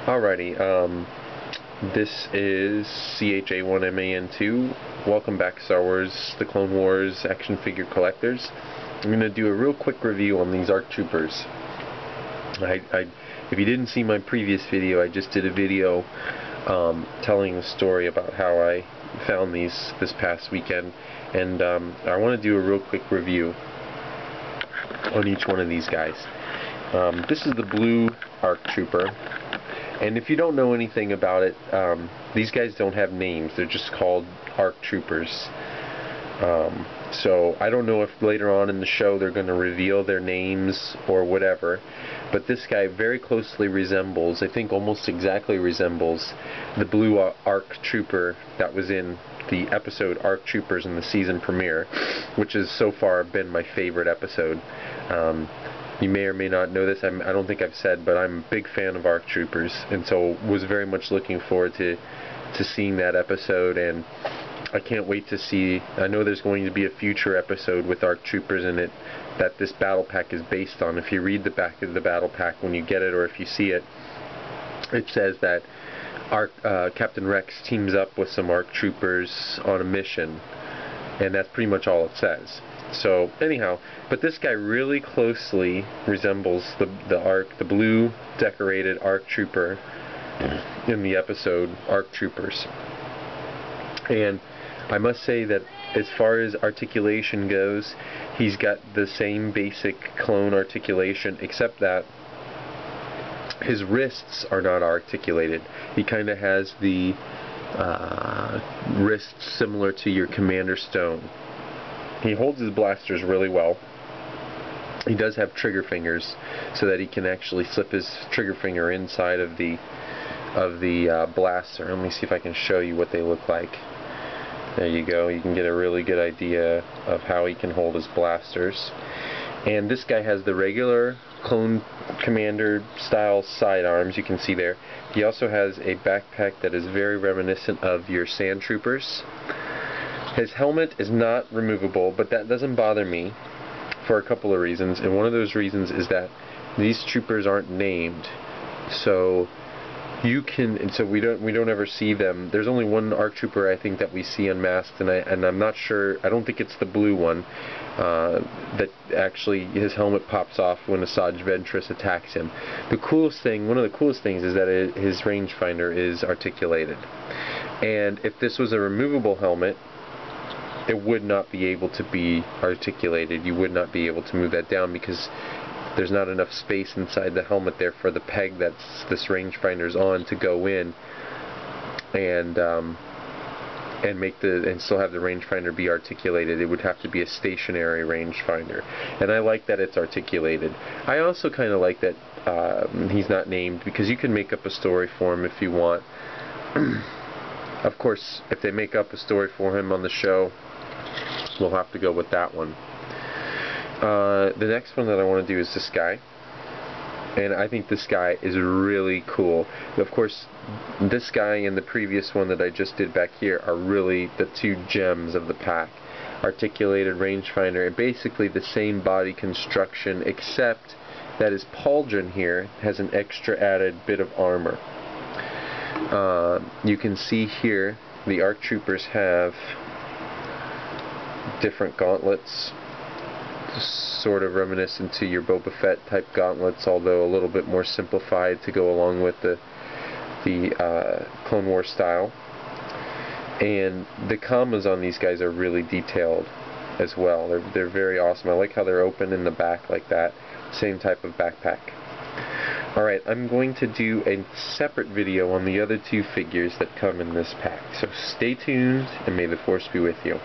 Alrighty, this is CHA1MAN2. Welcome back, Star Wars, the Clone Wars action figure collectors. I'm going to do a real quick review on these ARC Troopers. If you didn't see my previous video, I just did a video telling a story about how I found these this past weekend, and I want to do a real quick review on each one of these guys. This is the blue ARC Trooper. And if you don't know anything about it, these guys don't have names. They're just called ARC Troopers. So I don't know if later on in the show they're going to reveal their names or whatever. But this guy very closely resembles, I think almost exactly resembles, the blue ARC Trooper that was in the episode ARC Troopers in the season premiere, which has so far been my favorite episode. You may or may not know this, I don't think I've said, but I'm a big fan of ARC Troopers, and so was very much looking forward to seeing that episode, and I can't wait to see. I know there's going to be a future episode with ARC Troopers in it that this battle pack is based on. If you read the back of the battle pack when you get it, or if you see it, it says that Captain Rex teams up with some ARC Troopers on a mission, and that's pretty much all it says. So anyhow, but this guy really closely resembles the blue decorated ARC Trooper in the episode ARC Troopers. And I must say that as far as articulation goes, he's got the same basic clone articulation, except that his wrists are not articulated. He kind of has the wrists similar to your Commander Stone. He holds his blasters really well. He does have trigger fingers, so that he can actually slip his trigger finger inside of the blaster. Let me see if I can show you what they look like. There you go. You can get a really good idea of how he can hold his blasters. And this guy has the regular Clone Commander style sidearms, you can see there. He also has a backpack that is very reminiscent of your Sand Troopers. His helmet is not removable, but that doesn't bother me for a couple of reasons, and one of those reasons is that these troopers aren't named, so we don't ever see them. There's only one ARC Trooper I think that we see unmasked, and I'm not sure. I don't think it's the blue one that actually his helmet pops off when Asajj Ventress attacks him. One of the coolest things is that his rangefinder is articulated, and if this was a removable helmet, it would not be able to be articulated. You would not be able to move that down because there's not enough space inside the helmet there for the peg that this rangefinder's on to go in and still have the rangefinder be articulated. It would have to be a stationary rangefinder, and I like that it's articulated. I also kind of like that he's not named, because you can make up a story for him if you want. Of course, if they make up a story for him on the show, we'll have to go with that one. The next one that I want to do is this guy, and I think this guy is really cool. Of course, this guy and the previous one that I just did back here are really the two gems of the pack. Articulated rangefinder, and basically the same body construction, except that his pauldron here has an extra added bit of armor. You can see here the ARC Troopers have different gauntlets, sort of reminiscent to your Boba Fett type gauntlets, although a little bit more simplified to go along with the Clone Wars style. And the commas on these guys are really detailed as well. They're very awesome. I like how they're open in the back like that. Same type of backpack. Alright, I'm going to do a separate video on the other two figures that come in this pack. So stay tuned, and may the Force be with you.